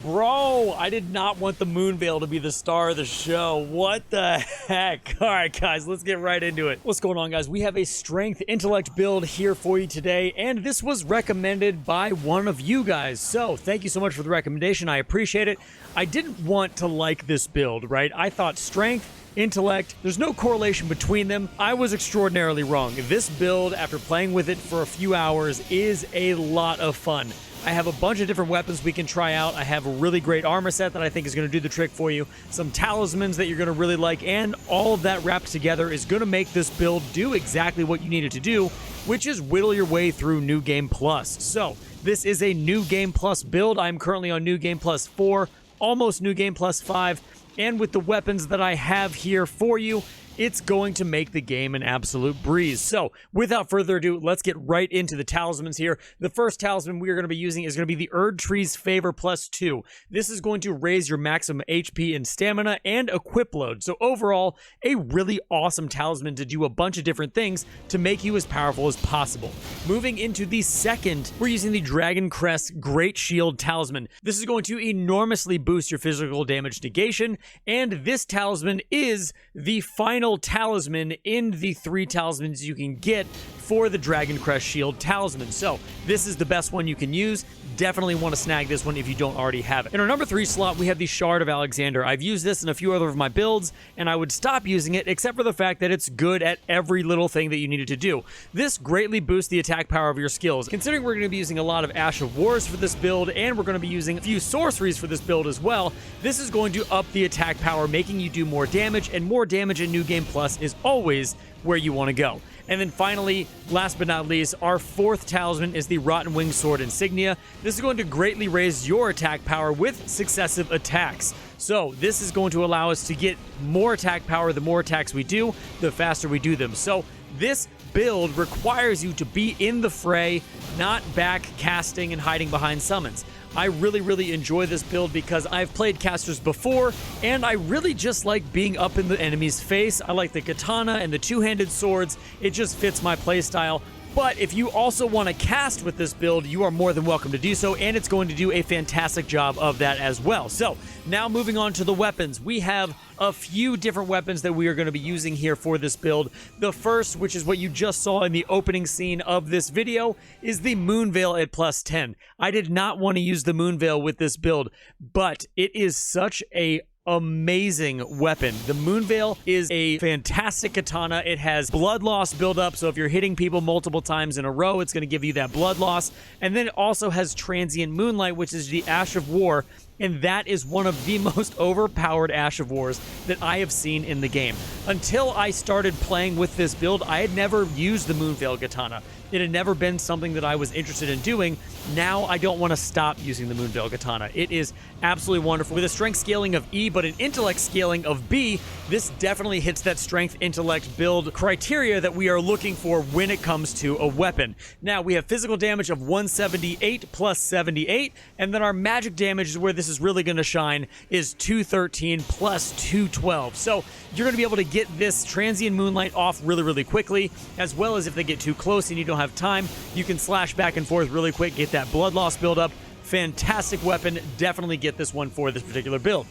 Bro, I did not want the moon veil to be the star of the show. What the heck? All right, guys, let's get right into it. What's going on, guys? We have a strength intellect build here for you today, and this was recommended by one of you guys. So thank you so much for the recommendation. I appreciate it. I didn't want to like this build, right? I thought strength, intellect, there's no correlation between them. I was extraordinarily wrong. This build, after playing with it for a few hours, is a lot of fun. I have a bunch of different weapons we can try out. I have a really great armor set that I think is going to do the trick for you, some talismans that you're going to really like, and all of that wrapped together is going to make this build do exactly what you need it to do, which is whittle your way through New Game Plus. So this is a New Game Plus build. I'm currently on New Game Plus 4, almost New Game Plus 5, and with the weapons that I have here for you, it's going to make the game an absolute breeze. So, without further ado, let's get right into the talismans here. The first talisman we are going to be using is going to be the Erd Tree's Favor +2. This is going to raise your maximum HP and stamina and equip load. So overall, a really awesome talisman to do a bunch of different things to make you as powerful as possible. Moving into the second, we're using the Dragon Crest Great Shield Talisman. This is going to enormously boost your physical damage negation, and this talisman is the final talisman in the 3 talismans you can get for the Dragon Crest Shield Talisman. So this is the best one you can use. Definitely want to snag this one if you don't already have it. In our number 3 slot, we have the Shard of Alexander. I've used this in a few other of my builds, and I would stop using it except for the fact that it's good at every little thing that you need it to do. This greatly boosts the attack power of your skills. Considering we're going to be using a lot of Ash of Wars for this build, and we're going to be using a few sorceries for this build as well, this is going to up the attack power, making you do more damage, and more damage in New Game Plus is always where you want to go. And then finally, last but not least, our 4th talisman is the Rotten Wing Sword Insignia. This is going to greatly raise your attack power with successive attacks. So this is going to allow us to get more attack power. The more attacks we do, the faster we do them. So this build requires you to be in the fray, not back casting and hiding behind summons. I really enjoy this build because I've played casters before, and I really just like being up in the enemy's face. I like the katana and the two-handed swords. It just fits my playstyle. But if you also want to cast with this build, you are more than welcome to do so, and it's going to do a fantastic job of that as well. So, now moving on to the weapons. We have a few different weapons that we are going to be using here for this build. The first, which is what you just saw in the opening scene of this video, is the Moon Veil at +10. I did not want to use the Moon Veil with this build, but it is such a amazing weapon. The Moon Veil is a fantastic katana. It has blood loss buildup, so if you're hitting people multiple times in a row, it's going to give you that blood loss. And then it also has Transient Moonlight, which is the Ash of War, and that is one of the most overpowered Ash of Wars that I have seen in the game. Until I started playing with this build, I had never used the Moon Veil katana. It had never been something that I was interested in doing. Now I don't want to stop using the Moon Veil katana. It is absolutely wonderful. With a strength scaling of E, but an intellect scaling of B, this definitely hits that strength intellect build criteria that we are looking for when it comes to a weapon. Now, we have physical damage of 178 plus 78, and then our magic damage is where this is really going to shine, is 213 plus 212. So you're going to be able to get this Transient Moonlight off really quickly, as well as if they get too close and you don't have time, you can slash back and forth really quick, get that blood loss build up. Fantastic weapon. Definitely get this one for this particular build.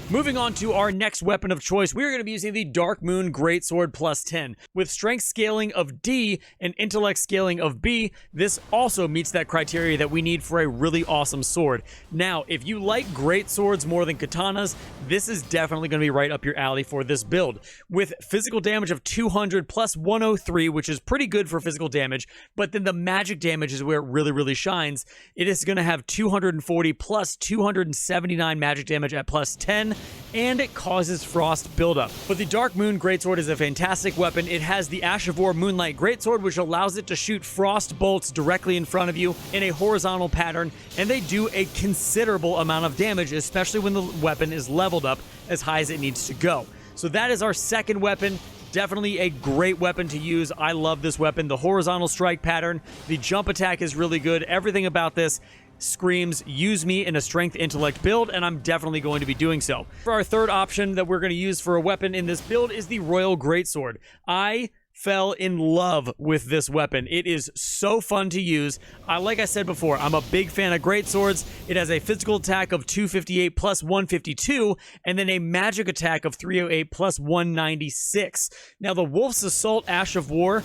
Moving on to our next weapon of choice, we're going to be using the Dark Moon Greatsword +10. With strength scaling of D and intellect scaling of B, this also meets that criteria that we need for a really awesome sword. Now, if you like great swords more than katanas, this is definitely going to be right up your alley for this build. With physical damage of 200 plus 103, which is pretty good for physical damage, but then the magic damage is where it really shines. It is going to have 240 plus 279 magic damage at +10, and it causes frost buildup. But the Dark Moon Greatsword is a fantastic weapon. It has the Ash of War Moonlight Greatsword, which allows it to shoot frost bolts directly in front of you in a horizontal pattern, and they do a considerable amount of damage, especially when the weapon is leveled up as high as it needs to go. So that is our second weapon. Definitely a great weapon to use. I love this weapon. The horizontal strike pattern, the jump attack is really good. Everything about this screams, use me in a strength intellect build, and I'm definitely going to be doing so. For our third option that we're going to use for a weapon in this build is the Royal Greatsword. I fell in love with this weapon. It is so fun to use. Like I said before, I'm a big fan of greatswords. It has a physical attack of 258 plus 152, and then a magic attack of 308 plus 196. Now, the Wolf's Assault Ash of War,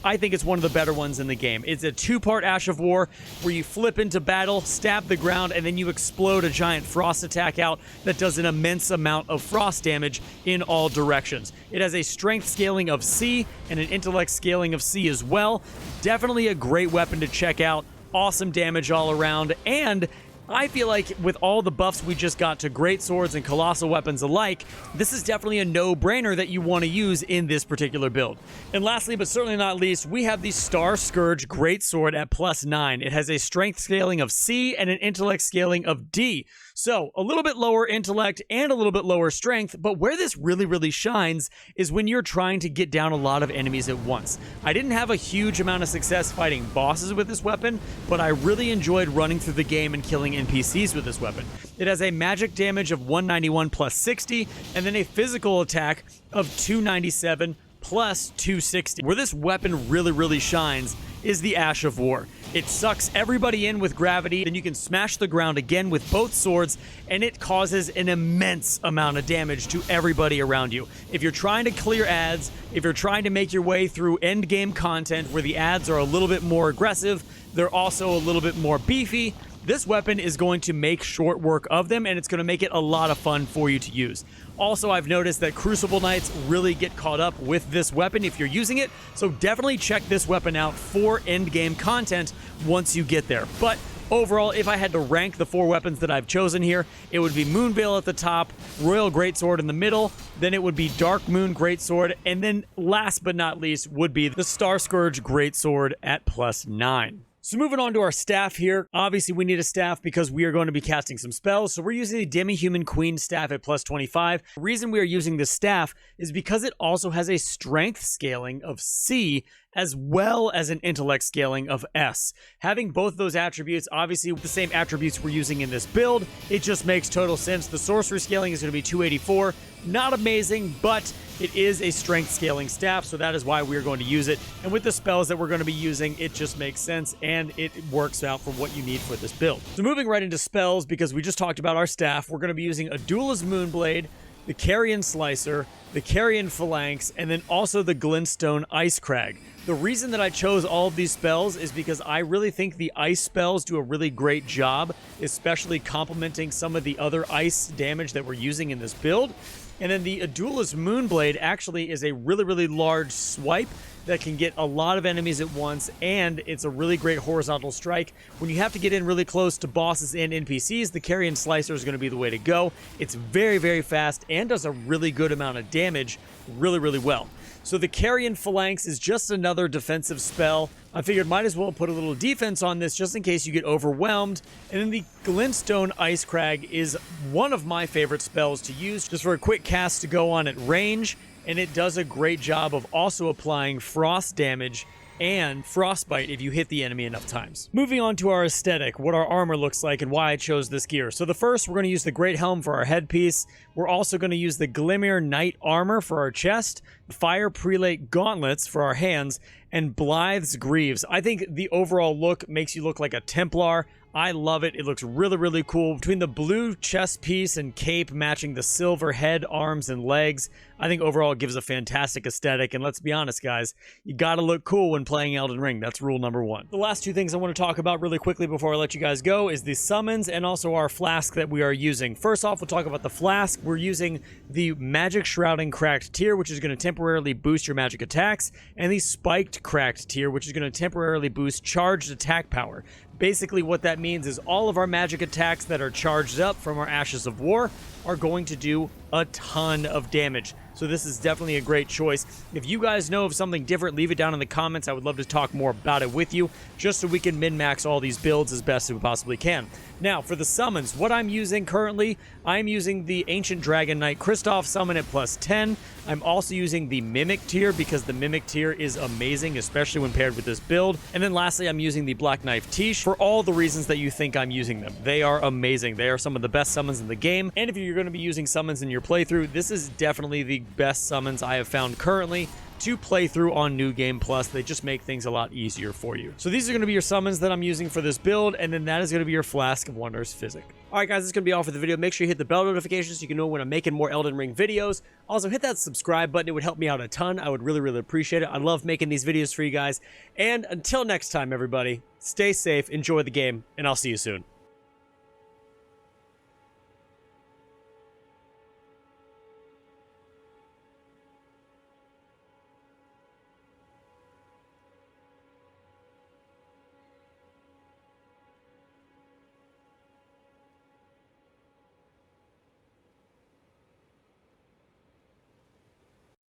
I think it's one of the better ones in the game. It's a two-part Ash of War where you flip into battle, stab the ground, and then you explode a giant frost attack out that does an immense amount of frost damage in all directions. It has a strength scaling of C and an intellect scaling of C as well. Definitely a great weapon to check out. Awesome damage all around, and I feel like with all the buffs we just got to great swords and colossal weapons alike, this is definitely a no-brainer that you want to use in this particular build. And lastly, but certainly not least, we have the Star Scourge Greatsword at +9. It has a strength scaling of C and an intellect scaling of D. So, a little bit lower intellect and a little bit lower strength, but where this really shines is when you're trying to get down a lot of enemies at once. I didn't have a huge amount of success fighting bosses with this weapon, but I really enjoyed running through the game and killing NPCs with this weapon. It has a magic damage of 191 plus 60, and then a physical attack of 297 plus 260. Where this weapon really shines is the Ash of War. It sucks everybody in with gravity, then you can smash the ground again with both swords, and it causes an immense amount of damage to everybody around you. If you're trying to clear ads, if you're trying to make your way through end game content where the ads are a little bit more aggressive, they're also a little bit more beefy, this weapon is going to make short work of them, and it's going to make it a lot of fun for you to use. Also, I've noticed that Crucible Knights really get caught up with this weapon if you're using it, so definitely check this weapon out for end-game content once you get there. But overall, if I had to rank the 4 weapons that I've chosen here, it would be Moonveil at the top, Royal Greatsword in the middle, then it would be Dark Moon Greatsword, and then last but not least would be the Star Scourge Greatsword at +9. So moving on to our staff here, obviously we need a staff because we are going to be casting some spells, so we're using the Demi-Human Queen staff at +25. The reason we are using this staff is because it also has a strength scaling of C as well as an intellect scaling of S. Having both those attributes, obviously with the same attributes we're using in this build, it just makes total sense. The sorcery scaling is going to be 284. Not amazing, but it is a strength scaling staff, so that is why we're going to use it. And with the spells that we're going to be using, it just makes sense, and it works out for what you need for this build. So moving right into spells, because we just talked about our staff, we're going to be using a Duelist Moonblade, the Carrion Slicer, the Carrion Phalanx, and then also the Glintstone Ice Crag. The reason that I chose all of these spells is because I really think the ice spells do a really great job, especially complementing some of the other ice damage that we're using in this build. And then the Duelist Moonblade actually is a really large swipe that can get a lot of enemies at once, and it's a really great horizontal strike. When you have to get in really close to bosses and NPCs, the Carrion Slicer is going to be the way to go. It's very fast and does a really good amount of damage really well. So the Carrion Phalanx is just another defensive spell. I figured might as well put a little defense on this just in case you get overwhelmed. And then the Glintstone Ice Crag is one of my favorite spells to use just for a quick cast to go on at range. And it does a great job of also applying frost damage and frostbite if you hit the enemy enough times. Moving on to our aesthetic, what our armor looks like and why I chose this gear. So the first, we're going to use the Great Helm for our headpiece. We're also going to use the Glimmer Knight armor for our chest, Fire Prelate gauntlets for our hands, and Blythe's greaves. I think the overall look makes you look like a Templar. I love it. It looks really cool. Between the blue chest piece and cape matching the silver head, arms, and legs, I think overall it gives a fantastic aesthetic. And let's be honest, guys, you gotta look cool when playing Elden Ring. That's rule number 1. The last 2 things I want to talk about really quickly before I let you guys go is the summons and also our flask that we are using. First off, we'll talk about the flask. We're using the Magic Shrouding Cracked tier, which is going to temporarily boost your magic attacks, and the Spiked Cracked tier, which is going to temporarily boost charged attack power. Basically what that means is all of our magic attacks that are charged up from our Ashes of War are going to do a ton of damage. So this is definitely a great choice. If you guys know of something different, leave it down in the comments. I would love to talk more about it with you, just so we can min-max all these builds as best as we possibly can. Now, for the summons, what I'm using currently, I'm using the Ancient Dragon Knight Kristoff summon at +10. I'm also using the Mimic tier because the Mimic tier is amazing, especially when paired with this build. And then lastly, I'm using the Black Knife Tish for all the reasons that you think I'm using them. They are amazing. They are some of the best summons in the game. And if you're going to be using summons in your playthrough, this is definitely the best summons I have found currently. to play through on New Game Plus. They just make things a lot easier for you. So these are going to be your summons that I'm using for this build, and then that is going to be your Flask of Wondrous Physic. Alright guys, that's going to be all for the video. Make sure you hit the bell notifications so you can know when I'm making more Elden Ring videos. Also, hit that subscribe button. It would help me out a ton. I would really, really appreciate it. I love making these videos for you guys. And until next time, everybody, stay safe, enjoy the game, and I'll see you soon.